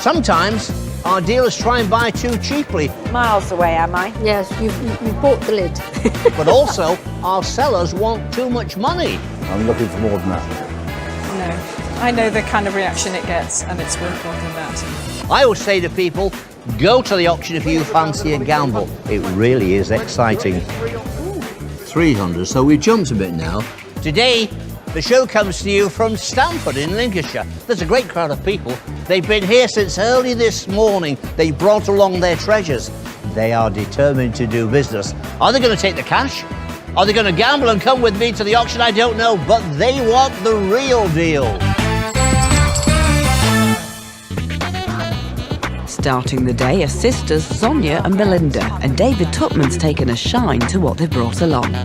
Sometimes our dealers try and buy too cheaply, Miles away, am I? Yes, you've bought the lid. but also our sellers want too much money. I'm looking for more than that. No, I know the kind of reaction it gets, and it's worth more than that. I always say to people, go to the auction if you fancy a gamble. It really is exciting. 300, so we jumped a bit now. Today, the show comes to you from Stamford in Lincolnshire. There's a great crowd of people. They've been here since early this morning. They brought along their treasures. They are determined to do business. Are they going to take the cash? Are they going to gamble and come with me to the auction? I don't know, but they want the real deal. Starting the day are sisters Sonia and Melinda, and David Tutman's taken a shine to what they've brought along.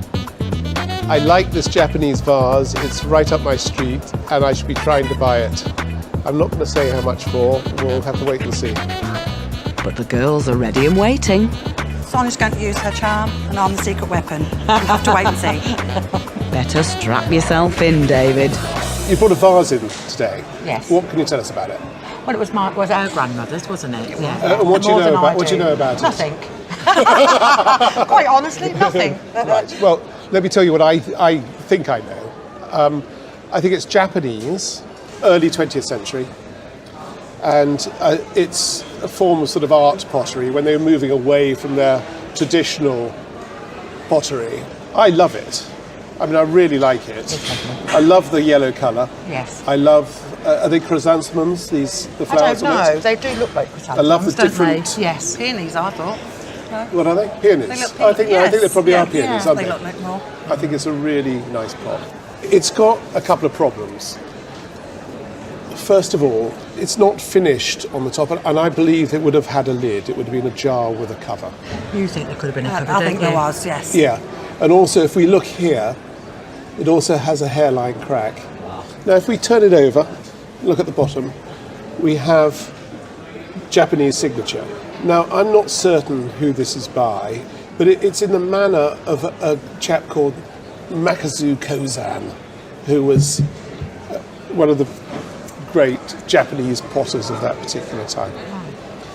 I like this Japanese vase. It's right up my street, and I should be trying to buy it. I'm not going to say how much for. We'll have to wait and see. But the girls are ready and waiting. Sonia's going to use her charm, and I'm the secret weapon. We'll have to wait and see. Better strap yourself in, David. You brought a vase in today. Yes. What can you tell us about it? Well, it was our grandmother's, wasn't it? Yeah. And what do you know about it? Nothing. Quite honestly, nothing. Right. Well, let me tell you what I think I know. I think it's Japanese, early 20th century, and it's a form of sort of art pottery when they were moving away from their traditional pottery. I love it. I mean, I really like it. I love the yellow colour. Yes. I love, are they chrysanthemums, the flowers? I don't know. They do look like chrysanthemums. I love the don't different... they? Yes. Peonies, I thought. What are they? Peonies? They look I think they probably are peonies, aren't they they? look like more. I think it's a really nice pot. It's got a couple of problems. First of all, it's not finished on the top, and I believe it would have had a lid. It would have been a jar with a cover. You think there could have been a cover, I think there was, yes. Yeah, and also if we look here, it also has a hairline crack. Now if we turn it over, look at the bottom, we have Japanese signature. Now I'm not certain who this is by, but it's in the manner of a chap called Makazu Kozan, who was one of the great Japanese potters of that particular time.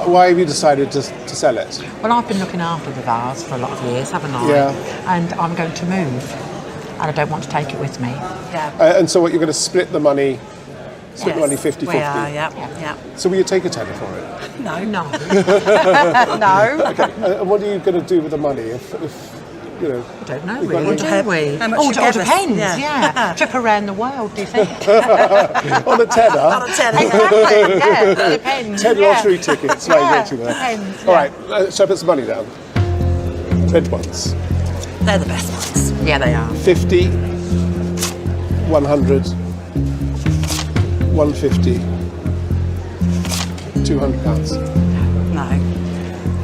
Why have you decided to sell it? Well, I've been looking after the vase for a lot of years, haven't I? Yeah. And I'm going to move, and I don't want to take it with me. Yeah. And so what, you're going to split the money, the money 50-50? We are, yeah. So will you take a tenner for it? No. No. No. Okay, and what are you going to do with the money if you know? I don't know, We've got really, no- do we? How much Oh, you it all give us, depends, yeah. Trip around the world, do you think? On a tenner? On a tenner. Exactly, yeah, it depends. 10 yeah. lottery tickets, like Yeah, getting there. depends, All yeah. right, so I put some money down. Red ones. They're the best ones. Yeah, they are. 50, 100, 150, £200. No.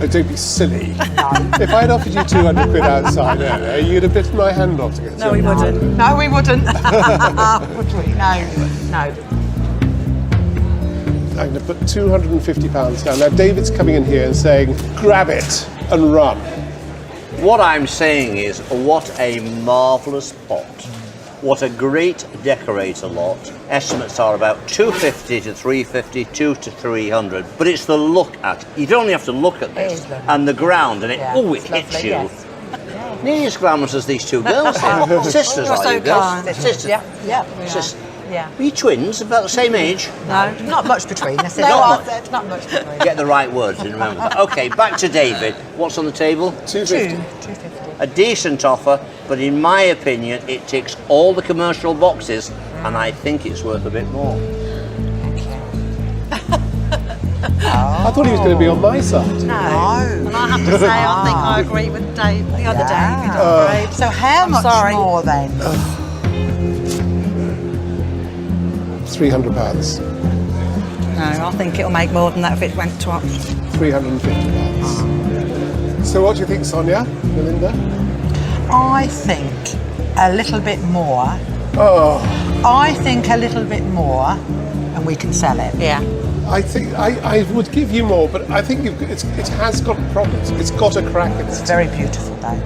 Oh, don't be silly. If I'd offered you 200 quid outside earlier, you'd have bitten my hand off to get No, we wouldn't. No, we wouldn't. Would we? No. I'm going to put £250 down. Now, David's coming in here and saying, grab it and run. What I'm saying is, what a marvellous pot. What a great decorator lot. Estimates are about 250 to 350, 2 to 300. But it's the look at it. You only have to look at this and the ground, and it hits lovely, you. yes. Nearly as glamorous as these two girls here. Sisters, You're are so you girls? kind. They're sisters. Yeah. Sisters. Yeah. Are you twins, about the same age? No, not much between us. No, Not much. Not much between. Get the right words and remember that. Okay, back to David. What's on the table? 250. 250. A decent offer, but in my opinion, it ticks all the commercial boxes, and I think it's worth a bit more. I thought he was going to be on my side. No. And I have to say, I think I agree with the other David, I'm afraid. So how much more then? £300. No, I think it'll make more than that if it went to auction. £350. So what do you think, Sonia? Melinda? I think a little bit more. Oh, I think a little bit more, and we can sell it. Yeah. I think I would give you more, but I think it has got problems. It's got a crack in It's it. very beautiful, though.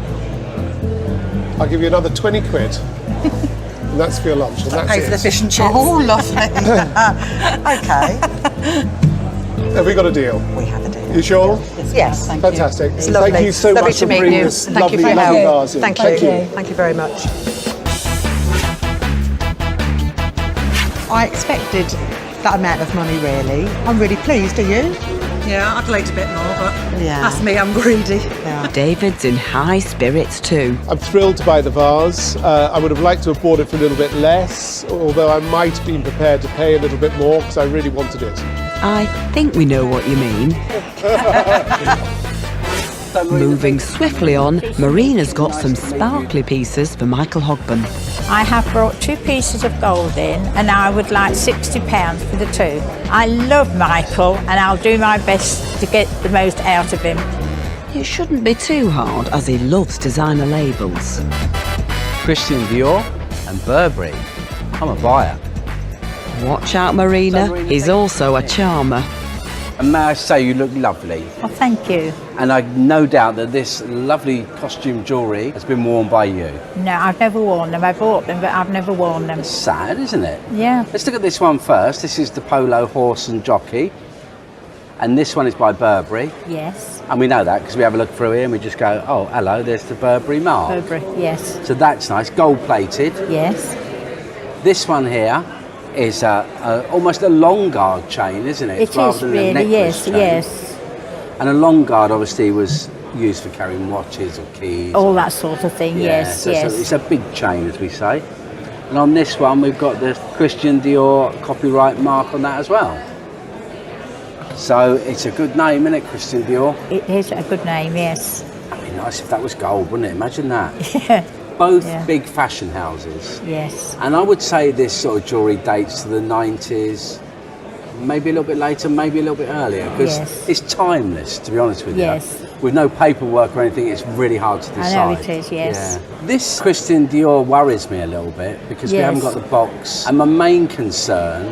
I'll give you another 20 quid. And that's for your lunch. And that's Pay for the it. fish and chips. Oh, lovely. Okay. Have we got a deal? We have a deal. You sure? Yes. Thank Fantastic. you. It's lovely. Thank you so Lovely much to for meet bringing you. this Thank you lovely, for your lovely help. vase in. Thank you. Thank you very much. I expected that amount of money, really. I'm really pleased, are you? Yeah, I'd like a bit more, but Yeah. that's me, I'm greedy. Yeah. David's in high spirits too. I'm thrilled to buy the vase. I would have liked to have bought it for a little bit less, although I might have been prepared to pay a little bit more because I really wanted it. I think we know what you mean. Moving swiftly on, Marina's got some sparkly pieces for Michael Hogben. I have brought 2 pieces of gold in and I would like £60 for the 2. I love Michael and I'll do my best to get the most out of him. It shouldn't be too hard as he loves designer labels. Christian Dior and Burberry. I'm a buyer. Watch out, Marina, he's also a charmer. And may I say you look lovely. Well, thank you. And I've no doubt that this lovely costume jewellery has been worn by you. No, I've never worn them. I bought them, but I've never worn them. Sad, isn't it? Yeah. Let's look at this one first. This is the Polo Horse and Jockey. And this one is by Burberry. Yes. And we know that because we have a look through here and we just go, oh, hello, there's the Burberry mark. Burberry, yes. So that's nice. Gold plated. Yes. This one here is almost a long guard chain, isn't it? It Rather is than a really, necklace yes, chain. yes. And a long guard obviously was used for carrying watches or keys. All that sort of thing, yes, so yes. it's a big chain, as we say. And on this one, we've got the Christian Dior copyright mark on that as well. So it's a good name, isn't it, Christian Dior? It is a good name, yes. It'd be nice if that was gold, wouldn't it? Imagine that. Yeah. Both Yeah. big fashion houses. Yes. And I would say this sort of jewellery dates to the 90s, maybe a little bit later, maybe a little bit earlier, because Yes. it's timeless, to be honest with Yes. you. With no paperwork or anything, it's really hard to decide. I know it is, yes. Yeah. This Christian Dior worries me a little bit because we Yes. haven't got the box. And my main concern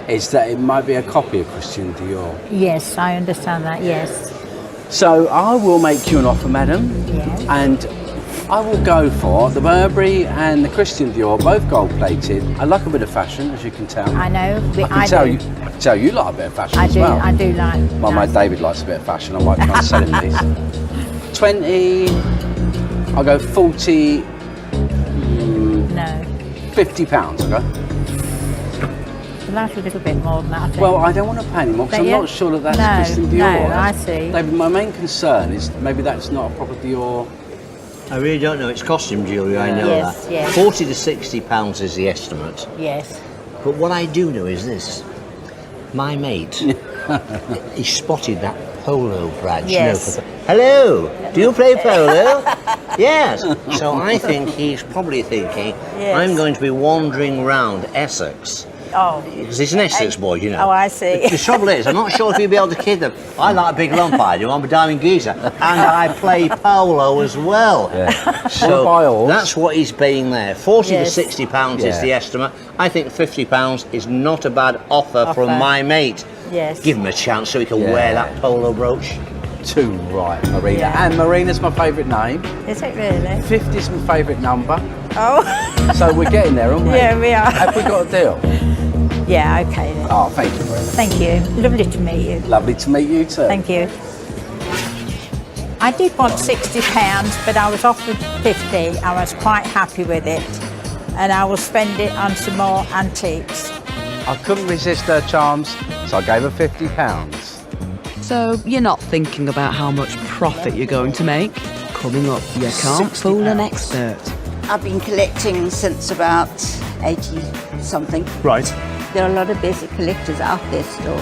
is that it might be a copy of Christian Dior. Yes, I understand that, yes. So I will make you an offer, madam. Yes. And I will go for the Burberry and the Christian Dior, both gold-plated. I like a bit of fashion, as you can tell. I know. I can tell you like a bit of fashion I as do, well. I do like. Well, my nice. David likes a bit of fashion. I might try and sell him these. 20. I'll go 40. No. £50. I'll go. Like a little bit more than that, I think. Well, I don't want to pay any more because I'm Don't you? not sure that that's No, Christian Dior. no, I That's- see. David, my main concern is maybe that's not a proper Dior. I really don't know. It's costume jewellery, I know Yes, that. yes. 40 to 60 pounds is the estimate. Yes. But what I do know is this. My mate, he spotted that polo badge. Yes. Hello, do you play polo? Yes. So I think he's probably thinking, Yes. I'm going to be wandering round Essex. Oh. Because he's an Essex boy, you know. Oh, I see. The trouble is, I'm not sure if you'll be able to kid them. I like a big lump, I do. I'm a diamond geezer. And I play polo as well. Yeah. So By all. that's what he's paying there. 40 to Yes. 60 pounds is Yeah. the estimate. I think 50 pounds is not a bad offer from my mate. Yes. Give him a chance so he can Yeah. wear that polo brooch. Too right, Marina. Yeah. And Marina's my favourite name. Is it really? 50's my favourite number. Oh. So we're getting there, aren't we? Yeah, we are. Have we got a deal? Yeah, okay then. Oh, thank you, Marina. Thank you. Lovely to meet you. Lovely to meet you too. Thank you. I did want £60, but I was offered 50. I was quite happy with it. And I will spend it on some more antiques. I couldn't resist her charms, so I gave her £50. So you're not thinking about how much profit you're going to make? Coming up, you can't fool an expert. I've been collecting since about 80-something. Right. There are a lot of basic collectors out there still.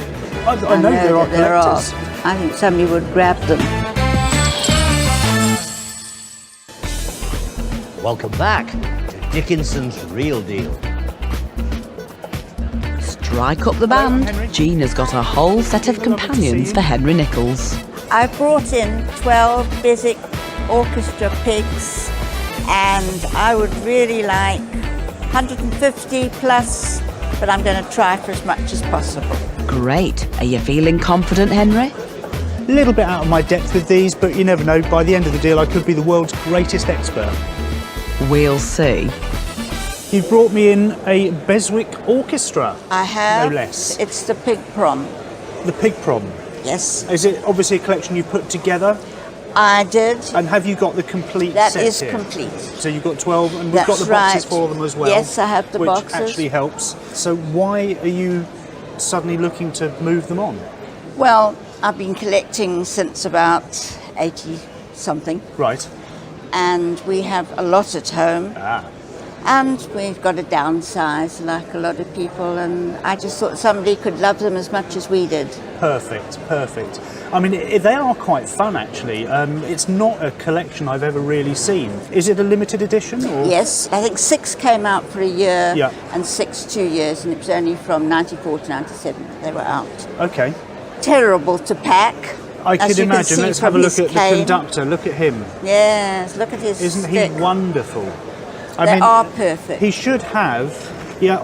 I know there are collectors. I think somebody would grab them. Welcome back to Dickinson's Real Deal. Strike up the band. Gina's got a whole set of companions for Henry Nichols. I brought in 12 basic orchestra pigs, and I would really like 150 plus, but I'm going to try for as much as possible. Great. Are you feeling confident, Henry? A little bit out of my depth with these, but you never know. By the end of the deal, I could be the world's greatest expert. We'll see. You brought me in a Beswick orchestra. I have. No less. It's the pig prom. the pig prom. Yes, Is it obviously a collection you put together? I did. And have you got the complete That set is here? complete. So you've got 12, and we've That's got the boxes right. for them as well. Yes, I have the which boxes. actually helps. So why are you suddenly looking to move them on? Well, I've been collecting since about 80 something, Right. and we have a lot at home. Ah. And we've got to downsize like a lot of people, and I just thought somebody could love them as much as we did. Perfect, perfect. I mean, they are quite fun, actually. It's not a collection I've ever really seen. Is it a limited edition? Or? Yes, I think 6 came out for a year, Yeah. and 6 2 years, and it was only from 94 to 97 that they were out. Okay. Terrible to pack. I as could you can imagine. see Let's from have a look his at the cane. conductor. Look at him. Yes, look at his Isn't stick. he wonderful? They are perfect. He should have,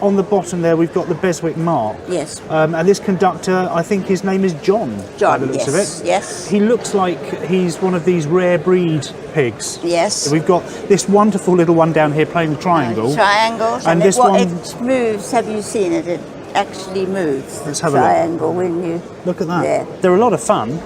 on the bottom there we've got the Beswick mark. Yes. And this conductor, I think his name is John. John, by the looks yes, of it. yes. He looks like he's one of these rare breed pigs. Yes. We've got this wonderful little one down here playing the triangle. Triangles. And And this it, one. it moves. Have you seen it? It actually moves. Let's have a look. Triangle when you. Look at that. Yeah. They're a lot of fun.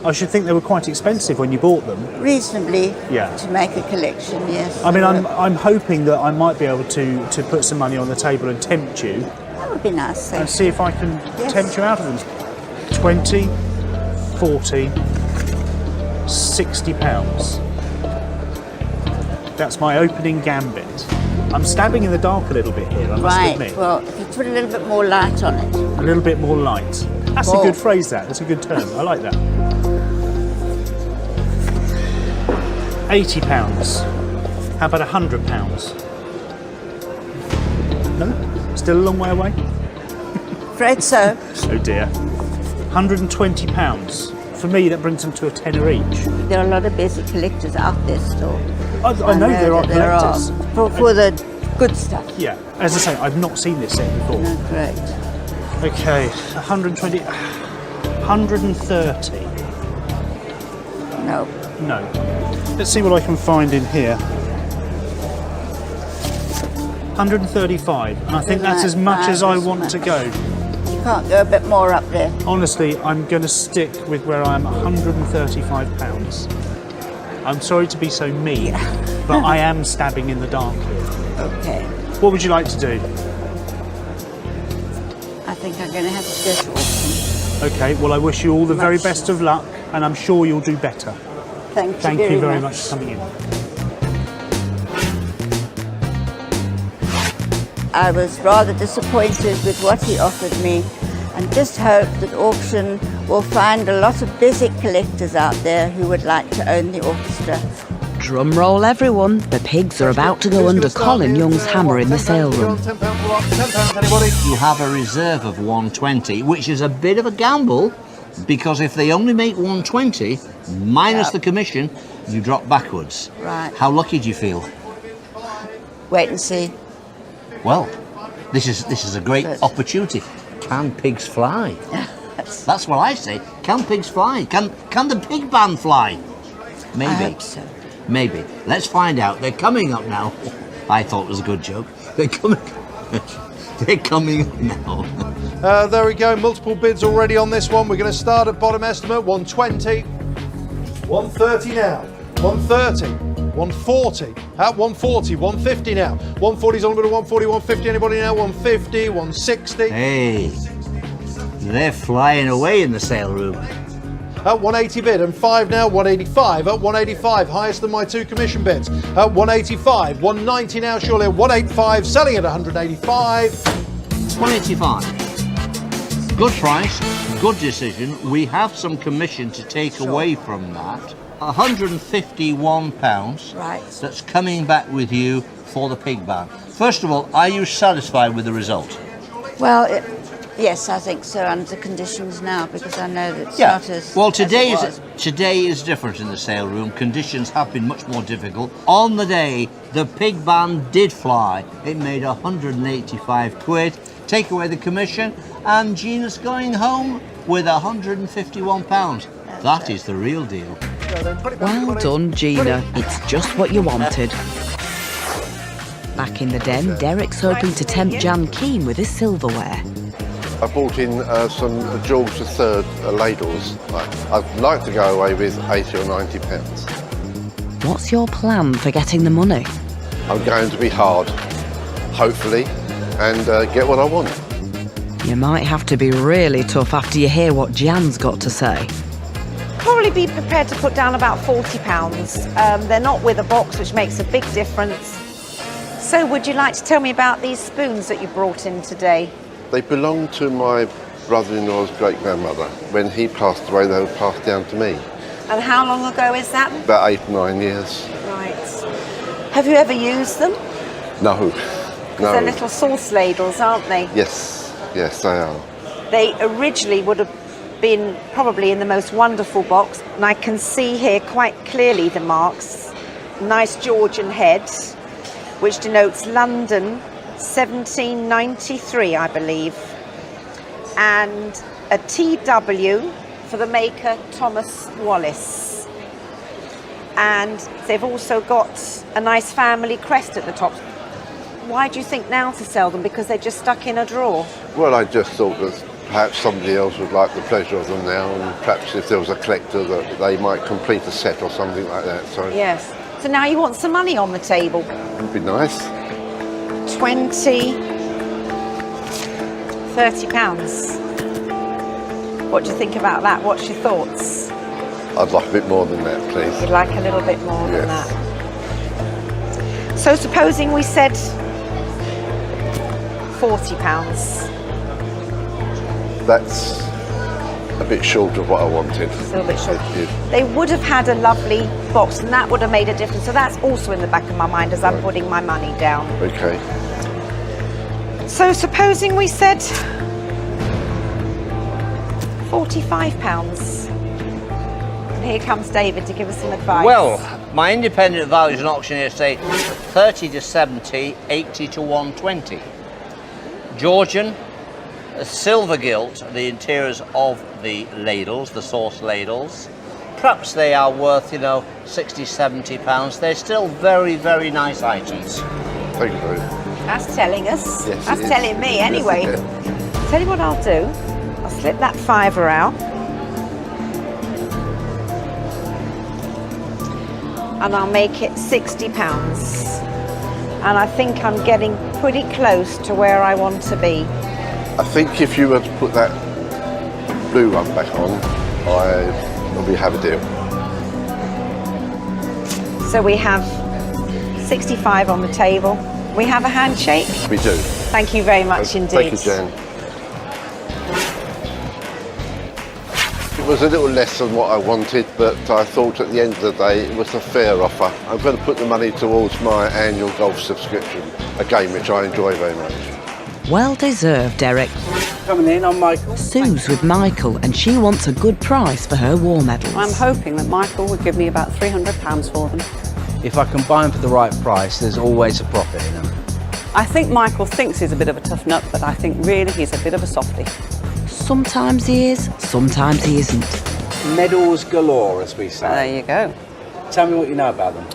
I should think they were quite expensive when you bought them. Reasonably. Yeah. To make a collection, yes. I mean, I'm hoping that I might be able to put some money on the table and tempt you. That would be nice. And see if I can Yes. tempt you out of them. 20, 40, 60 pounds. That's my opening gambit. I'm stabbing in the dark a little bit here, I must Right. admit. Well, if you put a little bit more light on it. A little bit more light. That's a good phrase, that. That's a good term. I like that. £80. How about £100? No? Still a long way away? Afraid so. Oh dear. £120. For me, that brings them to a tenner each. There are a lot of basic collectors out there still. I know there are that there are. collectors. For the good stuff. Yeah, as I say, I've not seen this set before. No, great. Okay, 120, 130. No. No. Let's see what I can find in here. 135, and I think that's as much as I want to go. You can't go a bit more up there. Honestly, I'm going to stick with where I am, £135. I'm sorry to be so mean, but I am stabbing in the dark here. Okay. What would you like to do? I think I'm going to have to go to auction. Okay, well, I wish you all the very best of luck, and I'm sure you'll do better. Thank you very much for coming in. I was rather disappointed with what he offered me, and just hope that auction will find a lot of basic collectors out there who would like to own the orchestra. Drum roll, everyone. The pigs are about to go under Colin Young's hammer in the sale room. You have a reserve of 120, which is a bit of a gamble, because if they only make 120, minus the commission, you drop backwards. Right. How lucky do you feel? Wait and see. Well, this is a great opportunity. Can pigs fly? That's what I say. Can pigs fly? Can the pig band fly? Maybe. I hope so. Maybe. Let's find out. They're coming up now. I thought it was a good joke. They're coming. They're coming up now. There we go. Multiple bids already on this one. We're going to start at bottom estimate 120, 130 now, 130, 140, at 140, 150 now, 140's on a bit of 140, 150. Anybody now? 150, 160. Hey, they're flying away in the sale room. At 180 bid and 5 now, 185. At 185, highest than my 2 commission bids. At 185, 190 now, surely at 185, selling at 185. 185. Good price, good decision. We have some commission to take away from that. £151. Right. That's coming back with you for the pig band. First of all, are you satisfied with the result? Well, yes, I think so, under the conditions now, because I know that it's not as Well, as it was. today is different in the sale room. Conditions have been much more difficult. On the day, the pig band did fly. It made 185 quid. Take away the commission, and Gina's going home with £151. That is the real deal. Well done, Gina. It's just what you wanted. Back in the den, Derek's hoping to tempt Jan Keane with his silverware. I bought in some George III ladles. I'd like to go away with £80 or £90. What's your plan for getting the money? I'm going to be hard, hopefully, and get what I want. You might have to be really tough after you hear what Jan's got to say. Probably be prepared to put down about £40. They're not with a box, which makes a big difference. So would you like to tell me about these spoons that you brought in today? They belonged to my brother-in-law's great-grandmother. When he passed away, they were passed down to me. And how long ago is that? About 8 or 9 years. Right. Have you ever used them? No. They're little sauce ladles, aren't they? Yes, yes, they are. They originally would have been probably in the most wonderful box, and I can see here quite clearly the marks. Nice Georgian head, which denotes London 1793, I believe, and a TW for the maker Thomas Wallace. And they've also got a nice family crest at the top. Why do you think now to sell them? Because they're just stuck in a drawer? Well, I just thought that perhaps somebody else would like the pleasure of them now, and perhaps if there was a collector that they might complete a set or something like that. So yes. So now you want some money on the table? It'd be nice. 20, 30 pounds. What do you think about that? What's your thoughts? I'd like a bit more than that, please. You'd like a little bit more than that. So supposing we said £40. That's a bit short of what I wanted. It's a little bit short. They would have had a lovely box, and that would have made a difference. So that's also in the back of my mind as I'm putting my money down. Okay. So supposing we said £45. And here comes David to give us some advice. Well, my independent values and auctioneers say 30 to 70, 80 to 120. Georgian, silver gilt, the interiors of the ladles, the sauce ladles. Perhaps they are worth, 60, 70 pounds. They're still very, very nice items. Thank you very much. That's telling us. Yes, That's telling me anyway. Yes, Tell you what I'll do. I'll slip that £5 out. And I'll make it £60. And I think I'm getting pretty close to where I want to be. I think if you were to put that blue one back on, we have a deal. So we have 65 on the table. We have a handshake? We do. Thank you very much indeed. Thank you, Jan. It was a little less than what I wanted, but I thought at the end of the day it was a fair offer. I'm going to put the money towards my annual golf subscription, a game which I enjoy very much. Well deserved, Derek. Coming in on Michael. Sue's with Michael, and she wants a good price for her war medals. I'm hoping that Michael would give me about £300 for them. If I can buy them for the right price, there's always a profit in them. I think Michael thinks he's a bit of a tough nut, but I think really he's a bit of a softie. Sometimes he is, sometimes he isn't. Medals galore, as we say. There you go. Tell me what you know about them.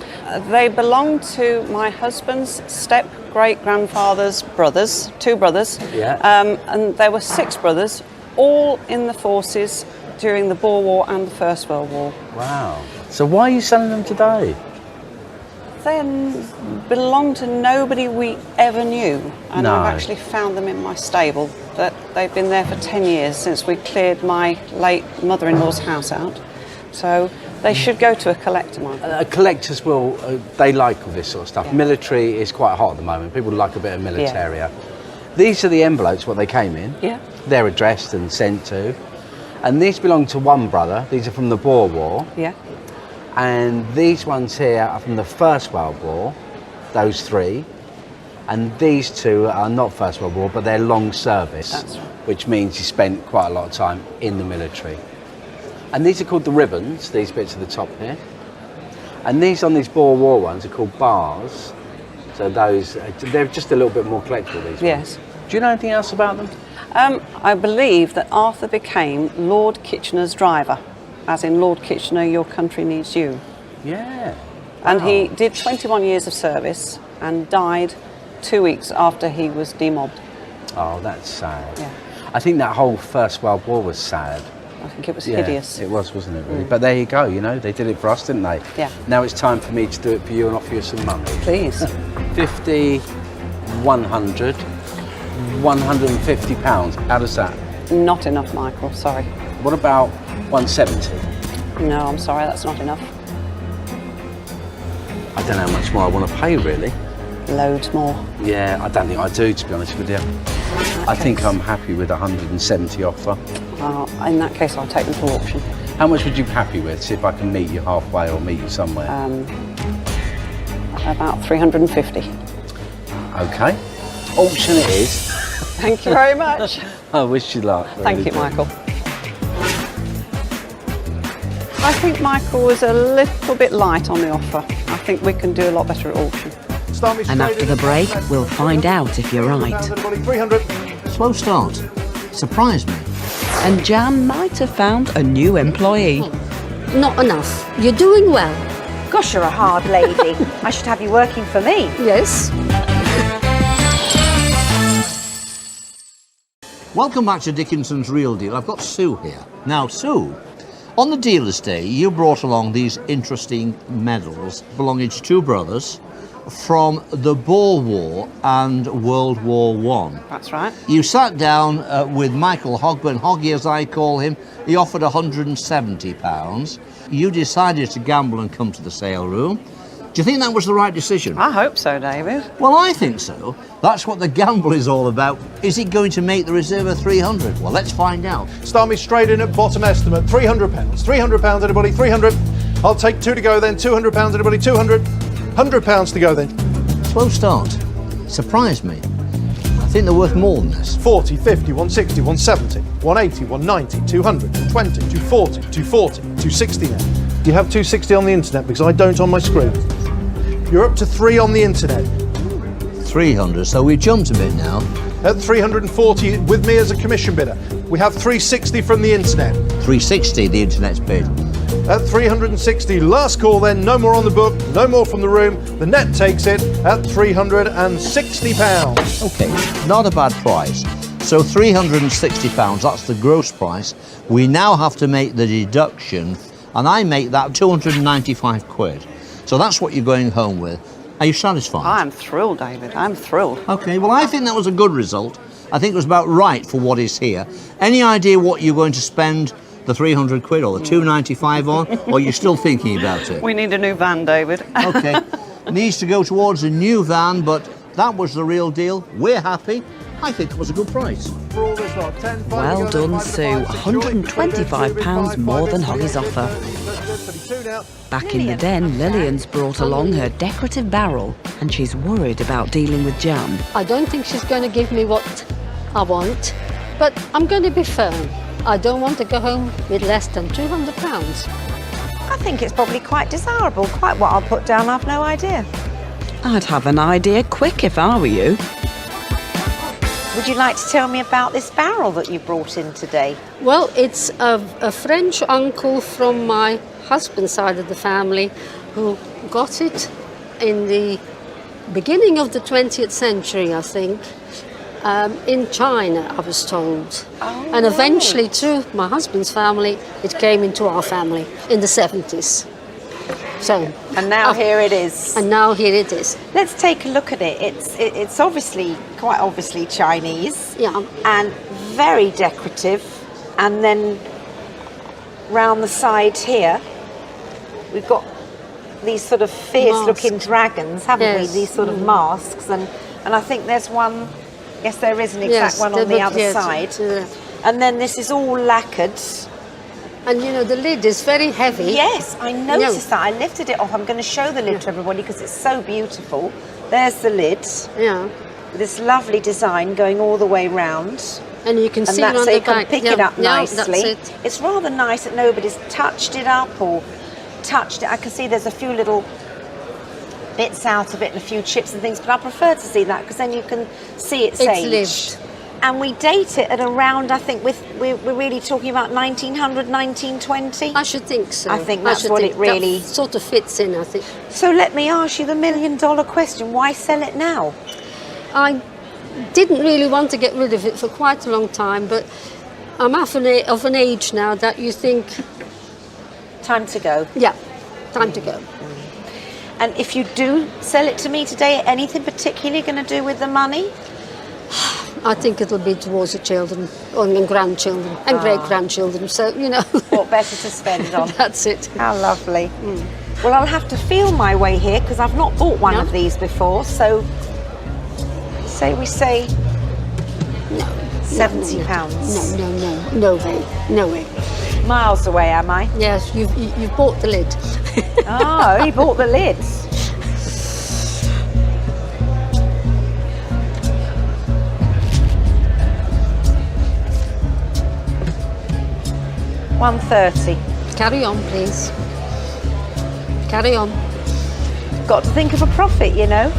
They belong to my husband's step-great-grandfather's brothers, 2 brothers. Yeah. And there were 6 brothers, all in the forces during the Boer War and the First World War. Wow. So why are you selling them today? They belong to nobody we ever knew, and No. I've actually found them in my stable. That they've been there for 10 years since we cleared my late mother-in-law's house out. So they should go to a collector, Michael. Collectors will, they like all this sort of stuff. Yeah. Military is quite hot at the moment. People like a bit of militaria. Yeah. These are the envelopes, what they came in. Yeah. They're addressed and sent to. And these belong to one brother. These are from the Boer War. Yeah. And these ones here are from the First World War, those 3. And these 2 are not First World War, but they're long service. That's right. Which means you spent quite a lot of time in the military. And these are called the ribbons, these bits at the top here. And these on these Boer War ones are called bars. So those, they're just a little bit more collectible, these Yes. ones. Do you know anything else about them? I believe that Arthur became Lord Kitchener's driver, as in Lord Kitchener, your country needs you. Yeah. And Wow. he did 21 years of service and died 2 weeks after he was demobbed. Oh, that's sad. Yeah. I think that whole First World War was sad. I think it was Yeah, hideous. it was, wasn't it, really? But there you go, you know, they did it for us, didn't they? Yeah. Now it's time for me to do it for you and offer you some money. Please. 50, 100, 150 pounds. How does that? Not enough, Michael, sorry. What about 170? No, I'm sorry, that's not enough. I don't know how much more I want to pay, really. Loads more. Yeah, I don't think I do, to be honest with you. I think I'm happy with 170 offer. In that case, I'll take them to auction. How much would you be happy with? See if I can meet you halfway or meet you somewhere. About 350. Okay. Auction it is. Thank you very much. I wish you luck. Thank really you, do. Michael. I think Michael was a little bit light on the offer. I think we can do a lot better at auction. And after the break, we'll find out if you're right. 300. Slow start. Surprised me. And Jan might have found a new employee. Not enough. You're doing well. Gosh, you're a hard lady. I should have you working for me. Yes. Welcome back to Dickinson's Real Deal. I've got Sue here. Now, Sue, on the dealer's day, you brought along these interesting medals belonging to two brothers from the Boer War and World War One. That's right. You sat down with Michael Hogburn, Hoggy as I call him. He offered £170. You decided to gamble and come to the sale room. Do you think that was the right decision? I hope so, David. Well, I think so. That's what the gamble is all about. Is it going to make the reserve of 300? Well, let's find out. Start me straight in at bottom estimate, £300. £300, anybody? 300. I'll take two to go then. £200, anybody? 200. £100 to go then. Slow start. Surprised me. I think they're worth more than this. 40, 50, 160, 170, 180, 190, 200, 220, 240, 240, 260 now. Do you have 260 on the internet? Because I don't on my screen. You're up to 3 on the internet. 300, so we jumped a bit now. At 340 with me as a commission bidder. We have 360 from the internet. 360, the internet's bid. At 360, last call then, no more on the book, no more from the room. The net takes it at £360. Okay, not a bad price. So £360, that's the gross price. We now have to make the deduction, and I make that 295 quid. So that's what you're going home with. Are you satisfied? I'm thrilled, David. I'm thrilled. Okay, well, I think that was a good result. I think it was about right for what is here. Any idea what you're going to spend the 300 quid or the 295 on, or you're still thinking about it? We need a new van, David. Okay, needs to go towards a new van, but that was the real deal. We're happy. I think it was a good price. For all this lot, 10, Well done, Sue. £125 more than Hoggy's offer. Back in the den, Lillian's brought along her decorative barrel, and she's worried about dealing with Jan. I don't think she's going to give me what I want, but I'm going to be firm. I don't want to go home with less than £200. I think it's probably quite desirable. Quite what I'll put down, I've no idea. I'd have an idea quick if I were you. Would you like to tell me about this barrel that you brought in today? Well, it's a French uncle from my husband's side of the family who got it in the beginning of the 20th century, I think, in China, I was told. Oh, and eventually, through my husband's family, it came into our family in the 70s. So, and now here it is. And now here it is. Let's take a look at it. It's obviously, quite obviously Chinese. Yeah. And very decorative. And then round the side here, we've got these sort of fierce-looking dragons, haven't we? These sort of masks. And I think there's one, yes, there is an exact one on the other side. And then this is all lacquered. And you know, the lid is very heavy. Yes, I noticed that. I lifted it off. I'm going to show the lid to everybody because it's so beautiful. There's the lid. Yeah. This lovely design going all the way round. And you can see it on so the you can back. pick it up nicely. That's it. It's rather nice that nobody's touched it up or touched it. I can see there's a few little bits out of it and a few chips and things, but I prefer to see that because then you can see it's aged. Lived. And we date it at around, I think, we're really talking about 1900, 1920? I should think so. I think that's what it really... That sort of fits in, I think. So let me ask you the $1 million question. Why sell it now? I didn't really want to get rid of it for quite a long time, but I'm of an age now that you think... Time to go. Yeah, time to go. And if you do sell it to me today, anything particular you're going to do with the money? I think it'll be towards the children and grandchildren and great-grandchildren, so, you know. What better to spend on? That's it. How lovely. Well, I'll have to feel my way here because I've not bought one of these before, so we say £70. No way, no way. Miles away, am I? Yes, you've bought the lid. Oh, only bought the lids. £130. Carry on, please. Carry on. Got to think of a profit, you know.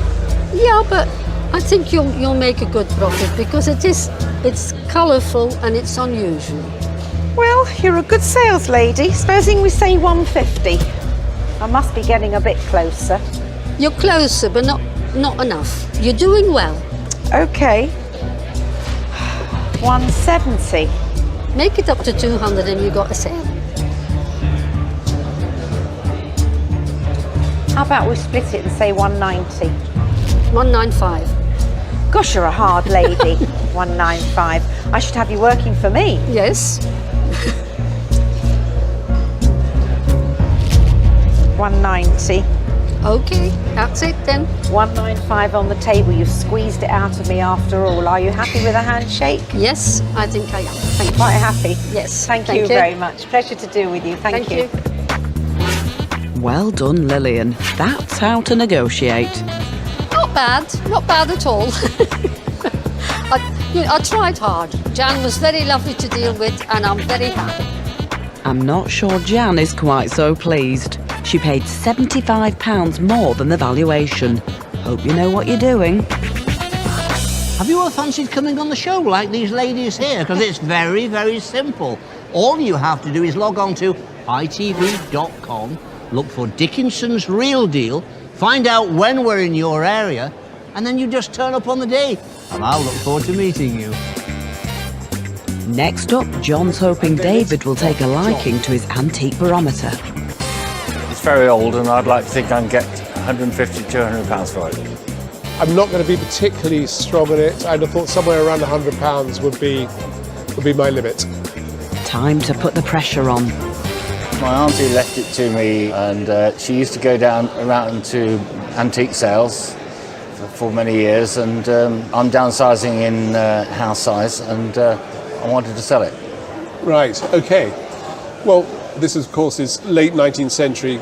Yeah, but I think you'll make a good profit because it's colourful and it's unusual. Well, you're a good sales lady. Supposing we say 150. I must be getting a bit closer. You're closer, but not enough. You're doing well. Okay. 170. Make it up to 200 and you got a sale. How about we split it and say 190? 195. Gosh, you're a hard lady. 195. I should have you working for me. Yes. 190. Okay, that's it then. 195 on the table. You've squeezed it out of me after all. Are you happy with a handshake? Yes, I think I am. Thank you. Quite happy? Yes. Thank you very much. Pleasure to deal with you. Thank you. Well done, Lillian. That's how to negotiate. Not bad at all. I tried hard. Jan was very lovely to deal with and I'm very happy. I'm not sure Jan is quite so pleased. She paid £75 more than the valuation. Hope you know what you're doing. Have you all fancied coming on the show like these ladies here? Because it's very, very simple. All you have to do is log on to itv.com, look for Dickinson's Real Deal, find out when we're in your area, and then you just turn up on the day. And I'll look forward to meeting you. Next up, John's hoping David will take a liking to his antique barometer. It's very old and I'd like to think I can get £150, £200 for it. I'm not going to be particularly strong on it. I'd have thought somewhere around £100 would be my limit. Time to put the pressure on. My auntie left it to me and she used to go around to antique sales for many years, and I'm downsizing in house size and I wanted to sell it. Right, okay. Well, this of course is late 19th century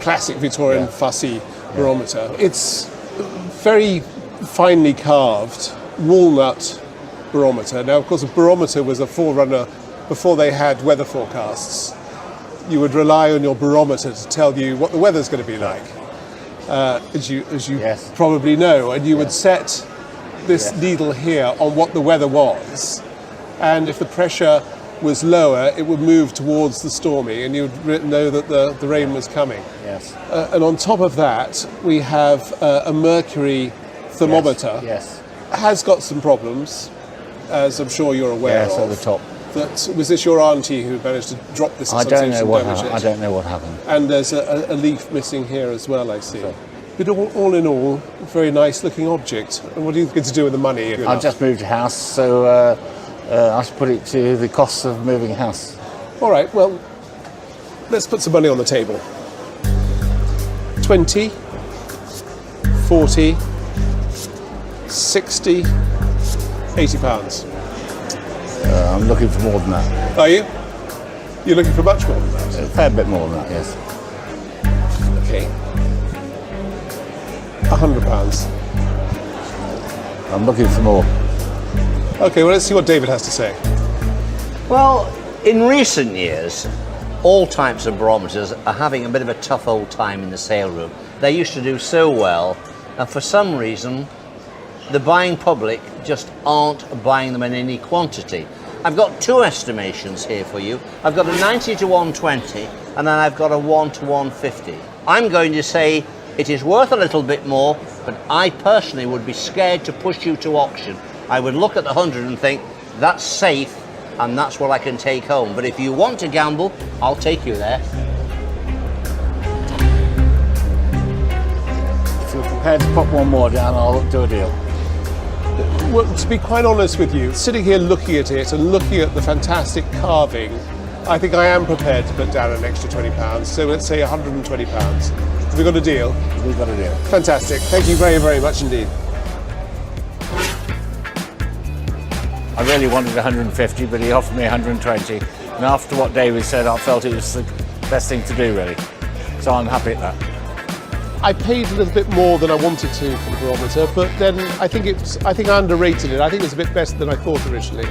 classic Victorian fussy barometer. It's very finely carved walnut barometer. Now, of course, a barometer was a forerunner before they had weather forecasts. You would rely on your barometer to tell you what the weather's going to be like, as you probably know. And you would set this needle here on what the weather was. And if the pressure was lower, it would move towards the stormy, and you would know that the rain was coming. Yes. And on top of that, we have a mercury thermometer. Yes. Has got some problems, as I'm sure you're aware of. Yes, at the top. Was this your auntie who managed to drop this? I don't know what happened. And there's a leaf missing here as well, I see. But all in all, a very nice looking object. And what are you going to do with the money? I've just moved house, so I should put it to the cost of moving a house. All right, well, let's put some money on the table. 20, 40, 60, £80. I'm looking for more than that. Are you? You're looking for much more than that? A fair bit more than that, yes. Okay. £100. I'm looking for more. Okay, well, let's see what David has to say. Well, in recent years, all types of barometers are having a bit of a tough old time in the sale room. They used to do so well, and for some reason, the buying public just aren't buying them in any quantity. I've got two estimations here for you. I've got a 90 to 120, and then I've got a 1 to 150. I'm going to say it is worth a little bit more, but I personally would be scared to push you to auction. I would look at the 100 and think, that's safe, and that's what I can take home. But if you want to gamble, I'll take you there. If you're prepared to pop one more down, I'll do a deal. Well, to be quite honest with you, sitting here looking at it and looking at the fantastic carving, I think I am prepared to put down an extra £20. So let's say £120. Have we got a deal? We've got a deal. Fantastic. Thank you very, very much indeed. I really wanted 150, but he offered me 120. And after what David said, I felt it was the best thing to do, really. So I'm happy at that. I paid a little bit more than I wanted to for the barometer, but then I think I underrated it. I think it's a bit better than I thought originally.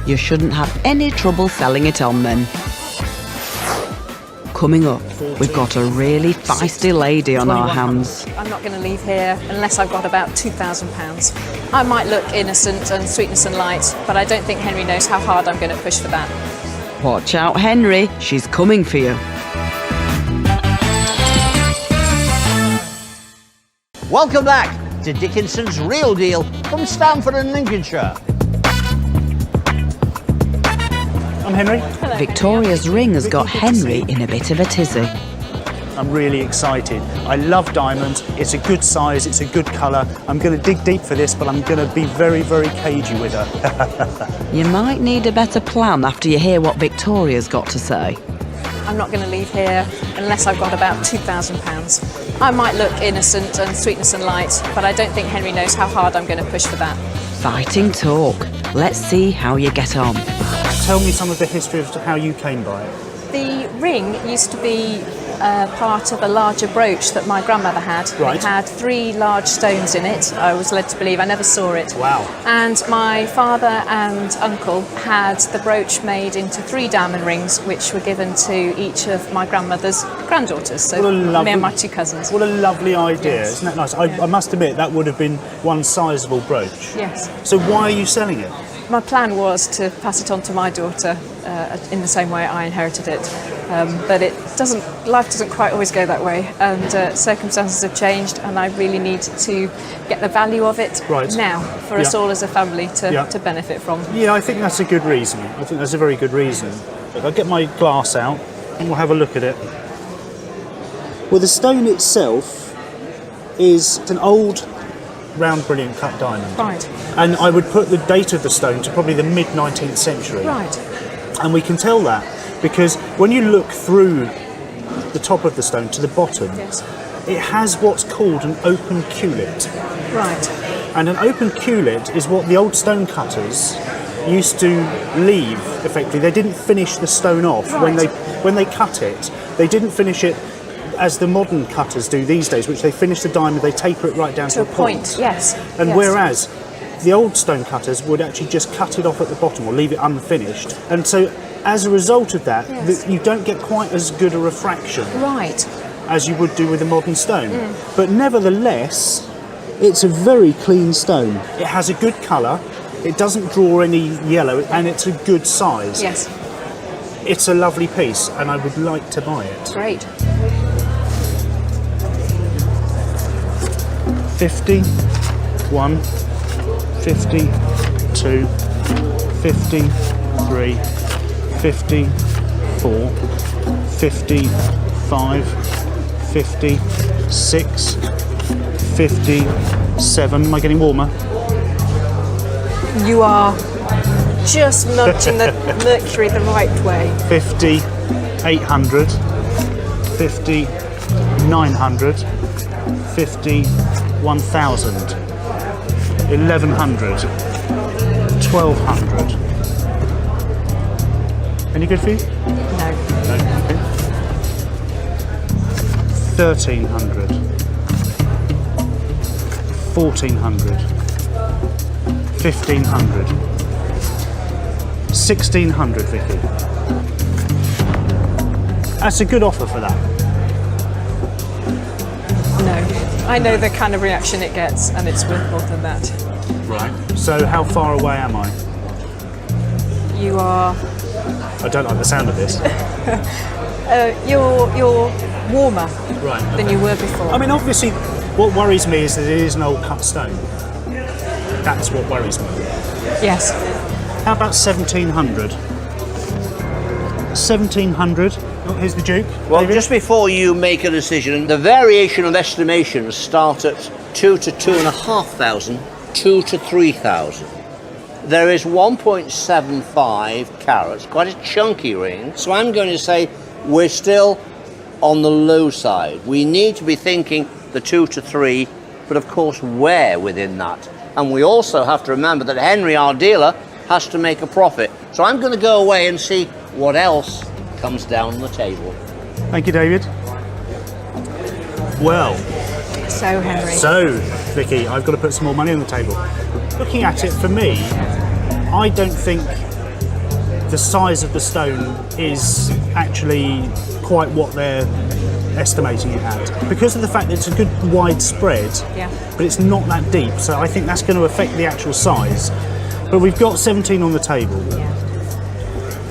You shouldn't have any trouble selling it on then. Coming up, we've got a really feisty lady on our hands. I'm not going to leave here unless I've got about £2,000. I might look innocent and sweetness and light, but I don't think Henry knows how hard I'm going to push for that. Watch out, Henry, she's coming for you. Welcome back to Dickinson's Real Deal from Stamford and Lincolnshire. I'm Henry. Hello, Victoria's ring has got Henry in a bit of a tizzy. I'm really excited. I love diamonds. It's a good size, it's a good colour. I'm going to dig deep for this, but I'm going to be very, very cagey with her. You might need a better plan after you hear what Victoria's got to say. I'm not going to leave here unless I've got about £2,000. I might look innocent and sweetness and light, but I don't think Henry knows how hard I'm going to push for that. Fighting talk. Let's see how you get on. Tell me some of the history of how you came by it. The ring used to be part of a larger brooch that my grandmother had. Right. It had 3 large stones in it. I was led to believe. I never saw it. Wow. And my father and uncle had the brooch made into 3 diamond rings, which were given to each of my grandmother's granddaughters. So me and my 2 cousins. What a lovely idea. Yes. Isn't that nice? I must admit, that would have been one sizable brooch. Yes. So why are you selling it? My plan was to pass it on to my daughter in the same way I inherited it, but life doesn't quite always go that way, and circumstances have changed, and I really need to get the value of it now for us all as a family to benefit from. Yeah, I think that's a good reason. I think that's a very good reason. Look, I'll get my glass out and we'll have a look at it. Well, the stone itself is an old round brilliant cut diamond. Right. And I would put the date of the stone to probably the mid-19th century. Right. And we can tell that because when you look through the top of the stone to the bottom, it has what's called an open culet. Right. And an open culet is what the old stone cutters used to leave, effectively. They didn't finish the stone off. Right. When they cut it, they didn't finish it as the modern cutters do these days, which they finish the diamond, they taper it right down to a point. Yes. And yes. whereas the old stone cutters would actually just cut it off at the bottom or leave it unfinished. And so as a result of that, you don't get quite as good a refraction as you would do with a modern stone. But nevertheless, it's a very clean stone. It has a good colour, it doesn't draw any yellow, and it's a good size. Yes. It's a lovely piece, and I would like to buy it. Great. 51, 52, 53, 54, 55, 56, 57. Am I getting warmer? You are just nudging the mercury the right way. 50, 800, 50, 900, 50, 1,000, 1,100, 1,200. Any good for you? No. Okay. 1,300, 1,400, 1,500, 1,600, Vicky. That's a good offer for that. No. I know the kind of reaction it gets, and it's worth more than that. Right. So how far away am I? You are... I don't like the sound of this. You're warmer than you were before. I mean, obviously, What worries me is that it is an old cut stone. That's what worries me. Yes. How about 1700? 1700. Oh, here's the Duke. Well, David? just before you make a decision, the variation of estimations start at 2 to 2,500, 2 to 3,000. There is 1.75 carats, quite a chunky ring. So I'm going to say we're still on the low side. We need to be thinking the 2 to 3, but of course where within that. And we also have to remember that Henry, our dealer, has to make a profit. So I'm going to go away and see what else comes down the table. Thank you, David. Well. So, Henry. So, Vicky, I've got to put some more money on the table. Looking at it, for me, I don't think the size of the stone is actually quite what they're estimating it at. Because of the fact that it's a good wide spread, but it's not that deep, so I think that's going to affect the actual size. But we've got 17 on the table.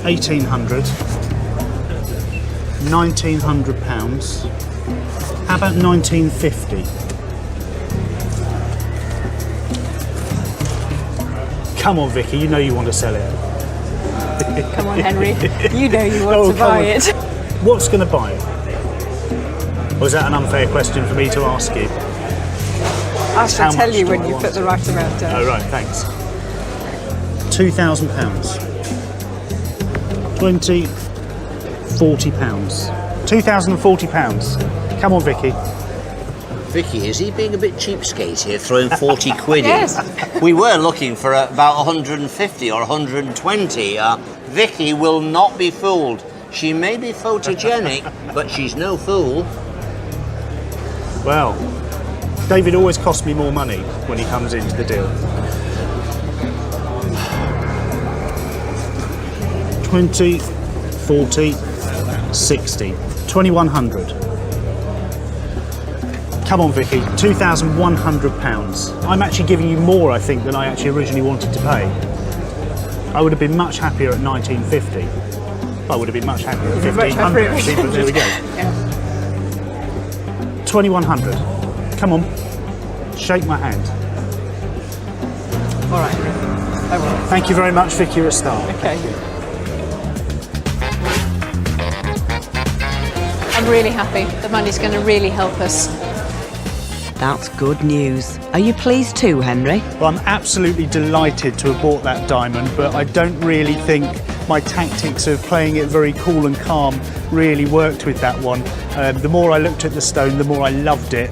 1,800. 1,900 pounds. How about 1950? Come on, Vicky, you know you want to sell it. Come on, Henry. You know you want to buy it. What's going to buy it? Or is that an unfair question for me to ask you? I shall tell you when you put the right amount down. Oh, right, thanks. £2,000. 20, 40 pounds. £2,040. Come on, Vicky. Vicky, is he being a bit cheapskate here, throwing 40 quid Yes. in? We were looking for about 150 or 120. Vicky will not be fooled. She may be photogenic, but she's no fool. Well, David always costs me more money when he comes into the deal. 20, 40, 60, 2,100. Come on, Vicky, £2,100. I'm actually giving you more, I think, than I actually originally wanted to pay. I would have been much happier at 1950. I would have been much happier at 1,500, actually, but there we go. 2,100. Come on, shake my hand. All right. I will. Thank you very much, Vicky. You're a star. Okay. I'm really happy. The money's going to really help us. That's good news. Are you pleased too, Henry? Well, I'm absolutely delighted to have bought that diamond, but I don't really think my tactics of playing it very cool and calm really worked with that one. The more I looked at the stone, the more I loved it.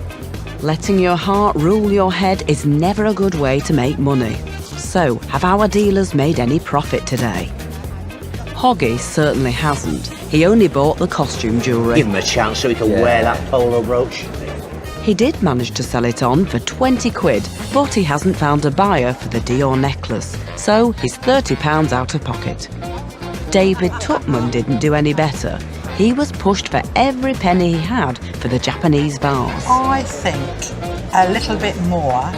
Letting your heart rule your head is never a good way to make money. So, have our dealers made any profit today? Hoggy certainly hasn't. He only bought the costume jewellery. Give him a chance so he can wear that polo brooch. He did manage to sell it on for 20 quid, but he hasn't found a buyer for the Dior necklace, so he's £30 out of pocket. David Tuckman didn't do any better. He was pushed for every penny he had for the Japanese vase. I think a little bit more.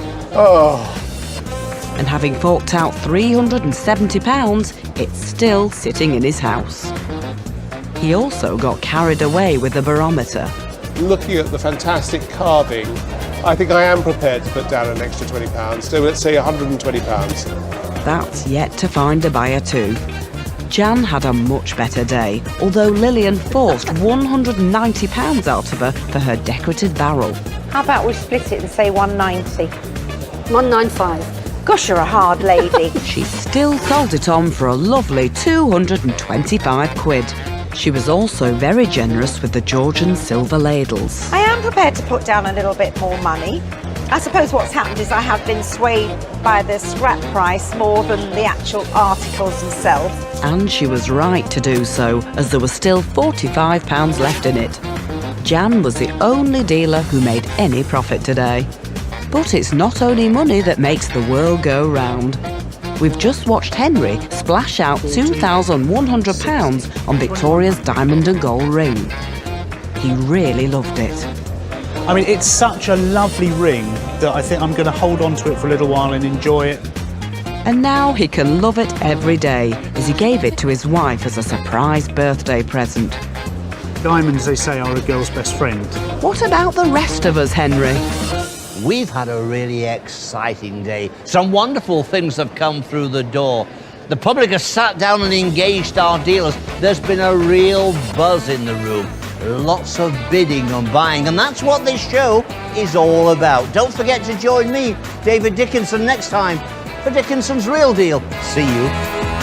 And having forked out £370, it's still sitting in his house. He also got carried away with the barometer. Looking at the fantastic carving, I think I am prepared to put down an extra £20. So let's say £120. That's yet to find a buyer too. Jan had a much better day, although Lillian forced £190 out of her for her decorative barrel. How about we split it and say 190? 195. Gosh, you're a hard lady. She still sold it on for a lovely 225 quid. She was also very generous with the Georgian silver ladles. I am prepared to put down a little bit more money. I suppose what's happened is I have been swayed by the scrap price more than the actual articles themselves. And she was right to do so, as there was still £45 left in it. Jan was the only dealer who made any profit today. But it's not only money that makes the world go round. We've just watched Henry splash out £2,100 on Victoria's diamond and gold ring. He really loved it. I mean, it's such a lovely ring that I think I'm going to hold on to it for a little while and enjoy it. And now he can love it every day, as he gave it to his wife as a surprise birthday present. Diamonds, they say, are a girl's best friend. What about the rest of us, Henry? We've had a really exciting day. Some wonderful things have come through the door. The public has sat down and engaged our dealers. There's been a real buzz in the room. Lots of bidding and buying, and that's what this show is all about. Don't forget to join me, David Dickinson, next time for Dickinson's Real Deal. See you.